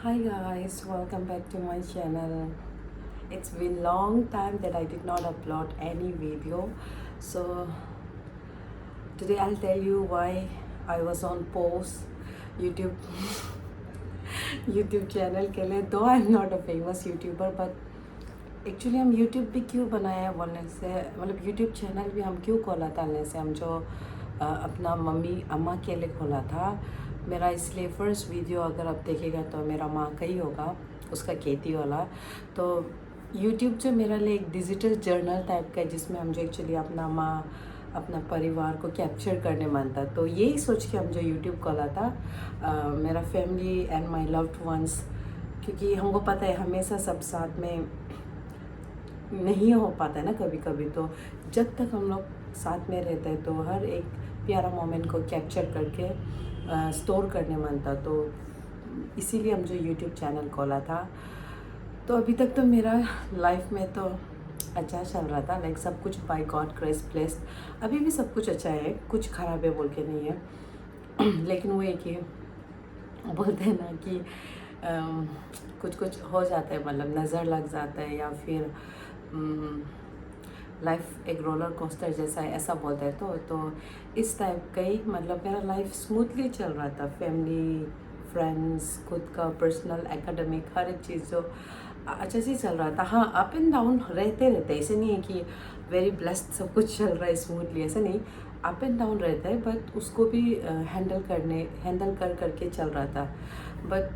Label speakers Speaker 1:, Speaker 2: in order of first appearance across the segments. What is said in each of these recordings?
Speaker 1: Hi guys, welcome back to my channel. It's been long time that I did not upload any video. So today I'll tell you why I was on pause YouTube YouTube channel के लिए. Though I'm not a famous YouTuber, but actually हम YouTube भी क्यों बनाया है बोलने से, मतलब यूट्यूब चैनल भी हम क्यों खोला था बोलने से, हम जो अपना मम्मी अम्मा के लिए खोला था. मेरा इसलिए फर्स्ट वीडियो अगर आप देखेगा तो मेरा माँ का ही होगा, उसका खेती वाला. तो यूट्यूब जो मेरा लिए एक डिजिटल जर्नल टाइप का है, जिसमें हम जो एक्चुअली अपना माँ अपना परिवार को कैप्चर करने मानता. तो यही सोच के हम जो यूट्यूब खोला था, मेरा family and my loved ones, क्योंकि हमको पता है हमेशा सब साथ में नहीं हो पाता है ना कभी कभी. तो जब तक हम लोग साथ में रहते हैं तो हर एक प्यारा मोमेंट को कैप्चर करके स्टोर करने मानता. तो इसीलिए हम जो यूट्यूब चैनल खोला था. तो अभी तक तो मेरा लाइफ में तो अच्छा चल रहा था, लाइक सब कुछ बाय गॉड ग्रेस ब्लेस्ड. अभी भी सब कुछ अच्छा है, कुछ ख़राब है बोल के नहीं है. लेकिन वो एक ही बोलते हैं ना कि कुछ कुछ हो जाता है, मतलब नज़र लग जाता है, या फिर लाइफ एक रोलर कोस्टर जैसा है, ऐसा बोलते हैं. तो इस टाइप का ही, मतलब मेरा लाइफ स्मूथली चल रहा था. फैमिली, फ्रेंड्स, खुद का पर्सनल, एकेडमिक, हर एक चीज़ जो अच्छा से चल रहा था. हाँ, अप एंड डाउन रहते रहते, ऐसे नहीं है कि वेरी ब्लेस्ड सब कुछ चल रहा है स्मूथली, ऐसे नहीं. अप एंड डाउन रहता है, बट उसको भी हैंडल कर करके चल रहा था. बट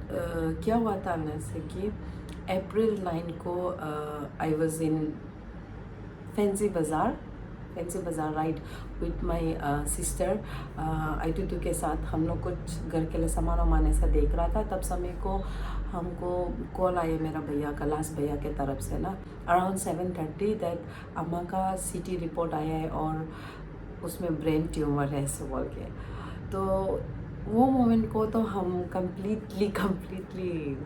Speaker 1: क्या हुआ था ना से कि अप्रैल 9 को आई वॉज इन फैंसी बाज़ार राइड विथ माई सिस्टर. आई के साथ हम लोग कुछ घर के लिए सामान वामान ऐसा देख रहा था. तब समय को हमको कॉल आया मेरा भैया का, लास्ट भैया के तरफ से ना, अराउंड 7:30 दैट अम्मा का CT रिपोर्ट आया है और उसमें ब्रेन ट्यूमर है ऐसे बोल के. तो वो मोमेंट को तो हम कम्प्लीटली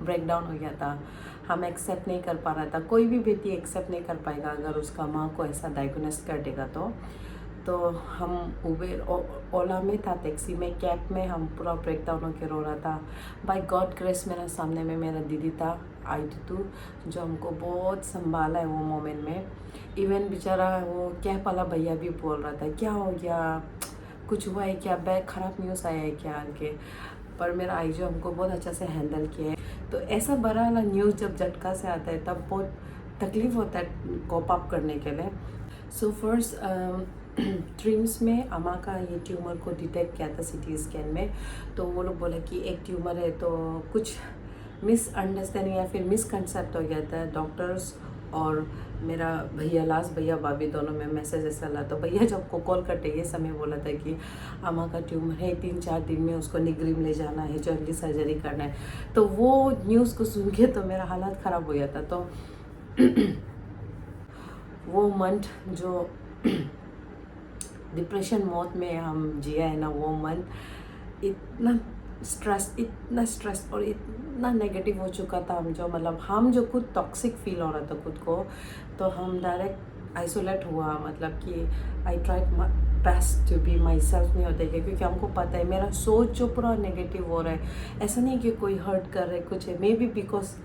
Speaker 1: ब्रेक डाउन हो गया था. हम एक्सेप्ट नहीं कर पा रहा था. कोई भी बेटी एक्सेप्ट नहीं कर पाएगा अगर उसका माँ को ऐसा डायग्नोस कर देगा. तो हम उबेर ओला में था, टैक्सी में, कैब में, हम पूरा ब्रेक डाउन होकर रो रहा था. बाय गॉड ग्रेस मेरा सामने में मेरा दीदी था, आईटू, जो हमको बहुत संभाला है वो मोमेंट में. इवन बेचारा वो कैब वाला भैया भी बोल रहा था क्या हो गया, कुछ हुआ है क्या, बैग ख़राब न्यूज़ आया है क्या के. पर मेरा आई जो हमको बहुत अच्छा से हैंडल किया है. तो ऐसा बड़ा वाला न्यूज़ जब झटका से आता है तब बहुत तकलीफ़ होता है कोप अप करने के लिए. सो फर्स्ट ड्रीम्स में अम्मा का ये ट्यूमर को डिटेक्ट किया था CT स्कैन में. तो वो लोग बोले कि एक ट्यूमर है. तो कुछ मिसअंडरस्टैंडिंग या फिर मिसकंसेप्ट हो गया था डॉक्टर्स और मेरा भैया, लास्ट भैया भाभी दोनों में मैसेज ऐसा ला. तो भैया जब को कॉल करते ये समय बोला था कि अम्मा का ट्यूमर है, 3-4 दिन में उसको निगरीम ले जाना है, जल्दी सर्जरी करना है. तो वो न्यूज़ को सुन के तो मेरा हालत ख़राब हो गया था. तो वो मंथ जो डिप्रेशन मोड में हम जिया है ना, वो मंथ इतना स्ट्रेस और इतना नेगेटिव हो चुका था. हम जो खुद टॉक्सिक फील हो रहा था खुद को. तो हम डायरेक्ट आइसोलेट हुआ, मतलब कि I tried best to be myself नहीं होता है, क्योंकि हमको पता है मेरा सोच जो पूरा नेगेटिव हो रहा है. ऐसा नहीं कि कोई हर्ट कर रहा है कुछ है, मे बी बिकॉज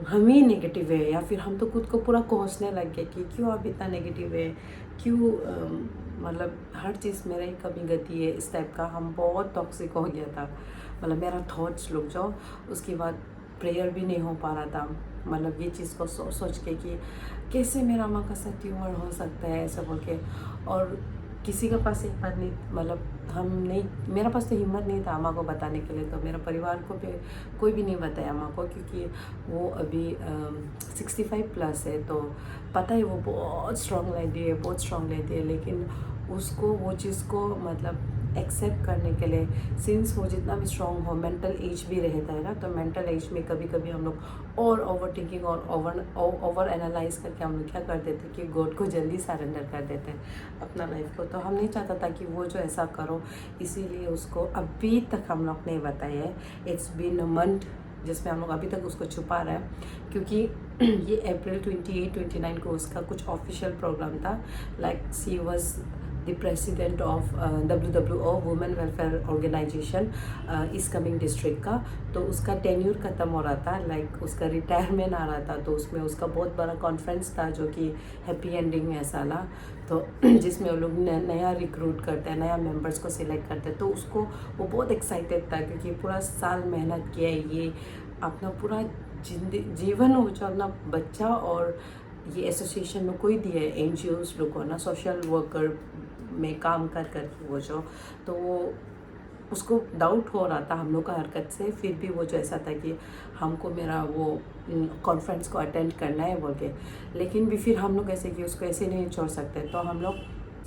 Speaker 1: हम ही नेगेटिव है, या फिर हम तो खुद को पूरा कोसने लग गए कि क्यों आप इतना नेगेटिव है, क्यों मतलब हर चीज़ मेरा ही कमी गति है, इस टाइप का. हम बहुत टॉक्सिक हो गया था, मतलब मेरा थॉट्स लोग जो. उसके बाद प्रेयर भी नहीं हो पा रहा था, मतलब ये चीज़ को सोच के कि कैसे मेरा माँ का साथ ट्यूमर हो सकता है ऐसा बोल के. और किसी के पास हिम्मत नहीं, मतलब हम नहीं, मेरा पास तो हिम्मत नहीं था अम्मा को बताने के लिए. तो मेरा परिवार को भी कोई भी नहीं बताया अम्मा को, क्योंकि वो अभी 65+ है. तो पता है वो बहुत स्ट्रॉन्ग लेडी है, लेकिन उसको वो चीज़ को मतलब एक्सेप्ट करने के लिए, सिंस वो जितना भी स्ट्रॉन्ग हो, मेंटल एज भी रहता है ना. तो मेंटल एज में कभी कभी हम लोग और ओवर थिंकिंग और ओवर एनालाइज करके हम लोग क्या कर देते कि गॉड को जल्दी सरेंडर कर देते हैं अपना लाइफ को. तो हम नहीं चाहता था कि वो जो ऐसा करो, इसीलिए उसको अभी तक हम लोग नहीं बताया है. इट्स बीन अ मंथ जिसमें हम लोग अभी तक उसको छुपा रहे हैं, क्योंकि ये अप्रैल 28-29 को उसका कुछ ऑफिशियल प्रोग्राम था. Like she was the president of WWO women welfare organisation इस कमिंग डिस्ट्रिक्ट का। तो उसका टेन्यूर ख़त्म हो रहा था, लाइक उसका रिटायरमेंट आ रहा था, तो उसमें उसका बहुत बड़ा कॉन्फ्रेंस था जो कि हैप्पी एंडिंग में ऐसा ला, तो जिसमें वो लोग नया रिक्रूट करते हैं, नया मेंबर्स को सिलेक्ट करते हैं। तो उसको वो बहुत एक्साइटेड था क्योंकि पूरा साल मेहनत किया है, ये अपना पूरा जीवन हो जो अपना बच्चा और ये एसोसिएशन में कोई दिया है, NGOs लोग को ना, सोशल वर्कर में काम कर कर वो जो, तो वो उसको डाउट हो रहा था हम लोग का हरकत से। फिर भी वो जो ऐसा था कि हमको मेरा वो कॉन्फ्रेंस को अटेंड करना है बोल के, लेकिन भी फिर हम लोग ऐसे कि उसको ऐसे नहीं छोड़ सकते। तो हम लोग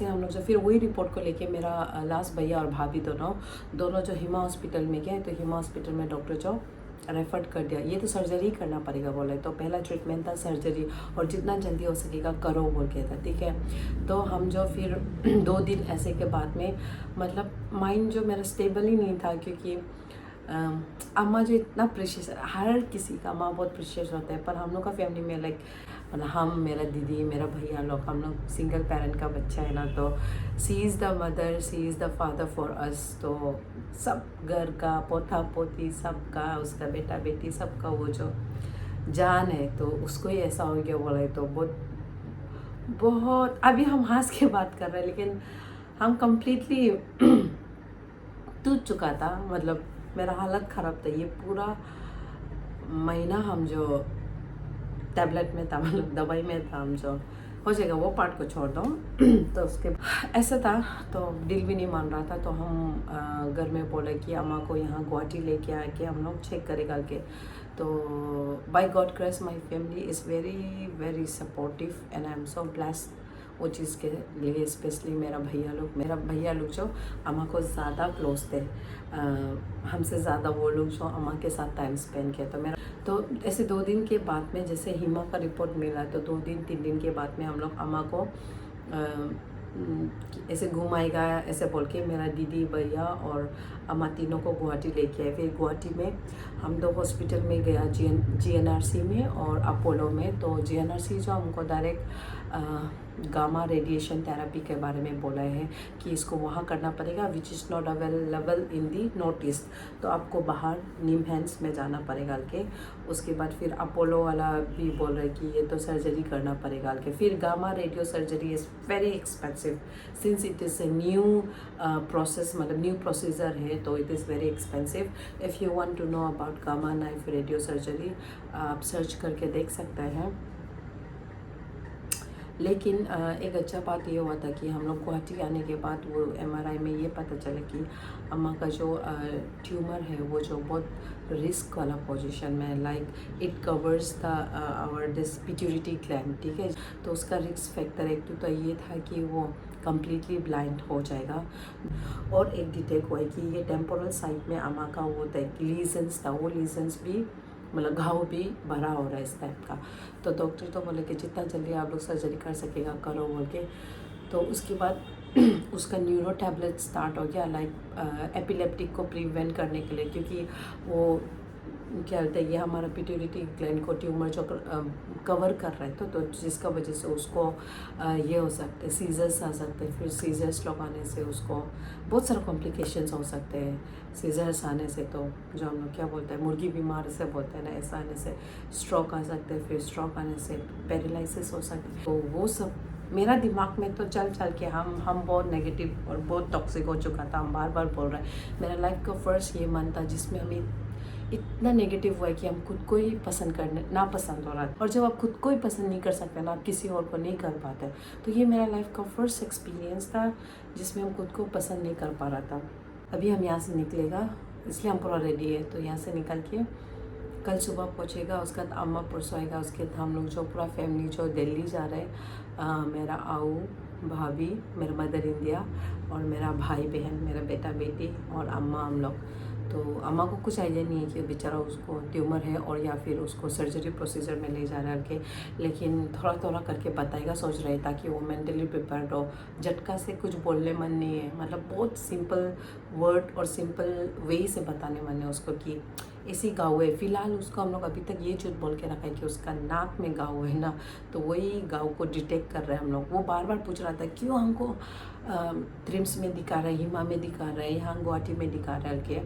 Speaker 1: जो फिर वही रिपोर्ट को लेके मेरा लास्ट भैया और भाभी दोनों जो हिमा हॉस्पिटल में गए। तो हिमा हॉस्पिटल में डॉक्टर जो रेफर कर दिया, ये तो सर्जरी करना पड़ेगा बोले, तो पहला ट्रीटमेंट था सर्जरी, और जितना जल्दी हो सकेगा करो बोल के था, ठीक है। तो हम जो फिर 2 दिन ऐसे के बाद में मतलब माइंड जो मेरा स्टेबल ही नहीं था, क्योंकि अम्मा जो इतना प्रेशियस, हर किसी का माँ बहुत प्रेशियस होता है, पर हम लोग का फैमिली में लाइक मतलब हम, मेरा दीदी, मेरा भैया लोग, हम लोग सिंगल पेरेंट का बच्चा है ना, तो she is the mother, she is the father for us. तो सब घर का पोता पोती सबका, उसका बेटा बेटी सबका वो जो जान है, तो उसको ही ऐसा हो गया बोला है। तो बहुत बहुत अभी हम हंस के बात कर रहे हैं, लेकिन हम कम्प्लीटली टूट चुका था, मतलब मेरा हालत ख़राब था। ये पूरा महीना हम जो टैबलेट में था, मतलब दवाई में था, हम जो हो जाएगा वो पार्ट को छोड़ दो। तो उसके ऐसा था, तो दिल भी नहीं मान रहा था। तो हम घर में बोले कि अम्मा को यहाँ गुवाहाटी लेके आके हम लोग चेक करेगा के। तो by God grace my family is very very supportive and I am so blessed वो चीज़ के लिए। स्पेशली मेरा भैया लोग जो अम्मा को ज़्यादा क्लोज थे, हमसे ज़्यादा वो लोग जो अम्मा के साथ टाइम स्पेंड किया। तो ऐसे 2 दिन के बाद में जैसे हिमा का रिपोर्ट मिला, तो 2 दिन 3 दिन के बाद में हम लोग अम्मा को ऐसे घुमाएगा ऐसे बोल के मेरा दीदी, भैया और अम्मा तीनों को गुवाहाटी लेके आए। फिर गुवाहाटी में हम 2 हॉस्पिटल में गया, GNRC में और अपोलो में। तो GNRC जो हमको डायरेक्ट गामा रेडिएशन थेरेपी के बारे में बोला है कि इसको वहाँ करना पड़ेगा, which is not available in the north east, तो आपको बाहर निमहैंस में जाना पड़ेगा के। उसके बाद फिर अपोलो वाला भी बोल रहे कि ये तो सर्जरी करना पड़ेगा के। फिर gamma radio surgery is very expensive since it is a new process, मतलब न्यू प्रोसीजर है, तो it is very expensive. If you want to know about gamma knife radio surgery आप सर्च करके देख सकते हैं। लेकिन एक अच्छा बात ये हुआ था कि हम लोग गुवाहाटी आने के बाद वो MRI में ये पता चला कि अम्मा का जो ट्यूमर है वो जो बहुत रिस्क वाला पोजीशन में, like it covers the our this pituitary gland, ठीक है। तो उसका रिस्क फैक्टर एक तो ये था कि वो कम्प्लीटली ब्लाइंड हो जाएगा। और एक डिटेक्ट हुआ कि ये टेम्पोरल साइड में अम्मा का वो लीजन्स था, वो लीजन्स भी मतलब घाव भी भरा हो रहा है इस टाइप का। तो डॉक्टर तो बोले कि जितना जल्दी आप लोग सर्जरी कर सकेगा करो बोल के। तो उसके बाद उसका न्यूरो टैबलेट स्टार्ट हो गया, लाइक एपिलेप्टिक को प्रिवेंट करने के लिए, क्योंकि वो क्या होता है ये हमारा पिट्यूटरी ग्लैंड को ट्यूमर जो कवर कर रहा है, तो जिसका वजह से उसको ये हो सकते हैं, सीजर्स आ सकते हैं। फिर सीजर्स लगाने से उसको बहुत सारे कॉम्प्लिकेशंस हो सकते हैं। सीजर्स आने से तो जो हम लोग क्या बोलते हैं मुर्गी बीमार से बोलते हैं ना, ऐसा आने से स्ट्रोक आ सकते हैं। फिर स्ट्रोक आने से पैरालिसिस हो सकती है। तो वो सब मेरा दिमाग में तो चल के हम बहुत नेगेटिव और बहुत टॉक्सिक हो चुका था। हम बार बार बोल रहे हैं, मेरा लाइफ का फर्स्ट ये मन था जिसमें हमें इतना नेगेटिव हुआ है कि हम खुद को ही पसंद करने ना पसंद हो रहा है। और जब आप खुद को ही पसंद नहीं कर सकते ना, आप किसी और को नहीं कर पाते। तो ये मेरा लाइफ का फर्स्ट एक्सपीरियंस था जिसमें हम खुद को पसंद नहीं कर पा रहा था। अभी हम यहाँ से निकलेगा, इसलिए हम पूरा रेडी है। तो यहाँ से निकल के कल सुबह पहुँचेगा, उसके बाद अम्मा परसों आएगा, उसके बाद हम लोग जो पूरा फैमिली जो दिल्ली जा रहे हैं, मेरा आऊ, भाभी, मेरा मदर इंडिया और मेरा भाई बहन, मेरा बेटा बेटी और अम्मा, हम लोग। तो अम्मा को कुछ आइडिया नहीं है कि बेचारा उसको ट्यूमर है और या फिर उसको सर्जरी प्रोसीजर में ले जा रहा है के, लेकिन थोड़ा थोड़ा करके बताएगा सोच रहे ताकि वो मेंटली प्रिपेयर्ड हो। झटका से कुछ बोलने मन नहीं है, मतलब बहुत सिंपल वर्ड और सिंपल वे से बताने मन है उसको कि ऐसी घाव है। फ़िलहाल उसको हम लोग अभी तक ये झूठ बोल के रखा है कि उसका नाक में घाव है ना, तो वही घाव को डिटेक्ट कर रहे हैं हम लोग। वो बार बार पूछ रहा था क्यों हमको ट्रिम्स में दिखा रहा है, हिमा में दिखा रहा है, यहाँ गुवाहाटी में दिखा रहा है के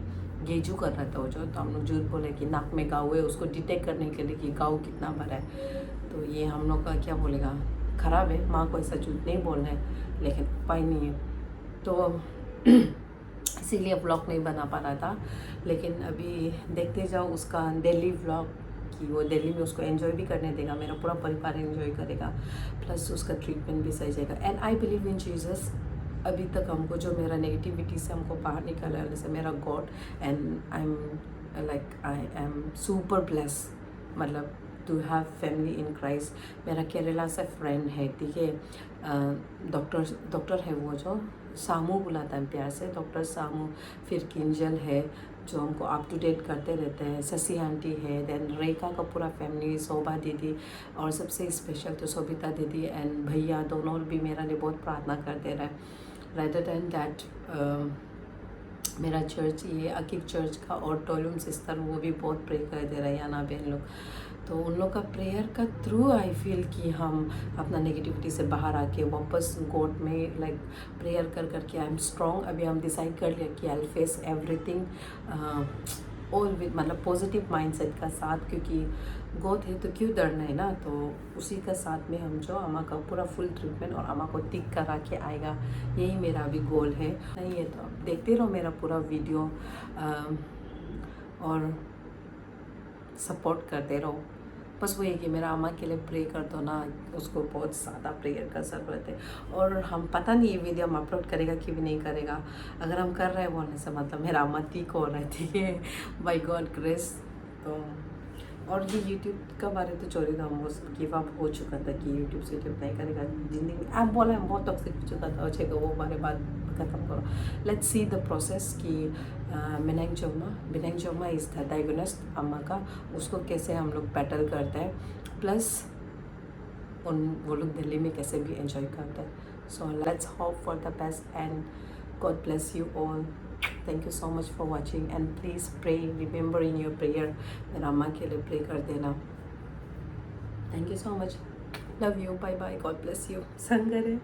Speaker 1: गेजू कर रहा था वो जो। तो हम लोग झूठ बोले कि नाक में घाव है, उसको डिटेक्ट करने के लिए कि घाव कितना बड़ा है। तो ये हम लोग का क्या बोलेगा, ख़राब है। माँ को ऐसा झूठ नहीं बोलना है, लेकिन उपाय नहीं है। तो इसीलिए व्लॉग नहीं बना पा रहा था। लेकिन अभी देखते जाओ उसका डेली व्लॉग, कि वो दिल्ली में उसको एंजॉय भी करने देगा, मेरा पूरा परिवार एंजॉय करेगा, प्लस उसका ट्रीटमेंट भी सही जाएगा। And I believe in Jesus. अभी तक हमको जो मेरा नेगेटिविटी से हमको बाहर निकाला है, जैसे मेरा God, and I am super bless, मतलब to have family in Christ. मेरा केरला से फ्रेंड है, ठीक है, डॉक्टर है वो जो सामू बुलाता है प्यार से, डॉक्टर सामू। फिर किंजल है जो हमको अप टू डेट करते रहते हैं, शशि आंटी है, देन रेखा का पूरा फैमिली, शोभा दीदी, और सबसे स्पेशल तो सोबिता दीदी एंड भैया, दोनों भी मेरा लिए बहुत प्रार्थना करते रहे। रेदर देन दैट मेरा चर्च, ये अकीब चर्च का और टोलूम सिस्टर, वो भी बहुत प्रे कर दे रहे हैं, याना बहन लोग। तो उन लोग का प्रेयर का थ्रू आई फील कि हम अपना नेगेटिविटी से बाहर आके वापस गॉड में लाइक प्रेयर कर करके आई एम स्ट्रॉन्ग। अभी हम डिसाइड कर लिया कि I will face everything all with, मतलब पॉजिटिव माइंडसेट का साथ, क्योंकि गॉड है तो क्यों डरना है ना। तो उसी का साथ में हम जो अम्मा का पूरा फुल ट्रीटमेंट और अम्मा को टिक करा के आएगा, यही मेरा अभी गोल है। नहीं है तो आप देखते रहो मेरा पूरा वीडियो और सपोर्ट करते रहो। बस वो ये कि मेरा अम्मा के लिए प्रे कर दो ना, उसको बहुत ज़्यादा प्रेयर का ज़रूरत है। और हम पता नहीं ये वीडियो हम अपलोड करेगा कि भी नहीं करेगा, अगर हम कर रहे हैं बोलने से मतलब मेरा अम्मा ठीक हो रहा है, ठीक है, बाय गॉड ग्रेस। तो और ये यूट्यूब का बारे तो चोरी था, वो गिव अप हो चुका था कि यूट्यूब से यूट्यूब नहीं करेगा ज़िंदगी में। आप बोला हम बहुत टॉक्सिक हो चुका था, अच्छे वो बारे बात ख़त्म करो। लेट्स सी द प्रोसेस कि मेनिंजियोमा इज़ द डायग्नोस्ट अम्मा का, उसको कैसे हम लोग बैटल करते हैं, प्लस वो लोग दिल्ली में कैसे भी एंजॉय करते हैं। So let's hope for the best and God bless you all. Thank you so much for watching and please pray, remember in your prayer, मेरा अम्मा के लिए प्रे कर देना। Thank you so much, love you, bye bye, God bless you. संगरे।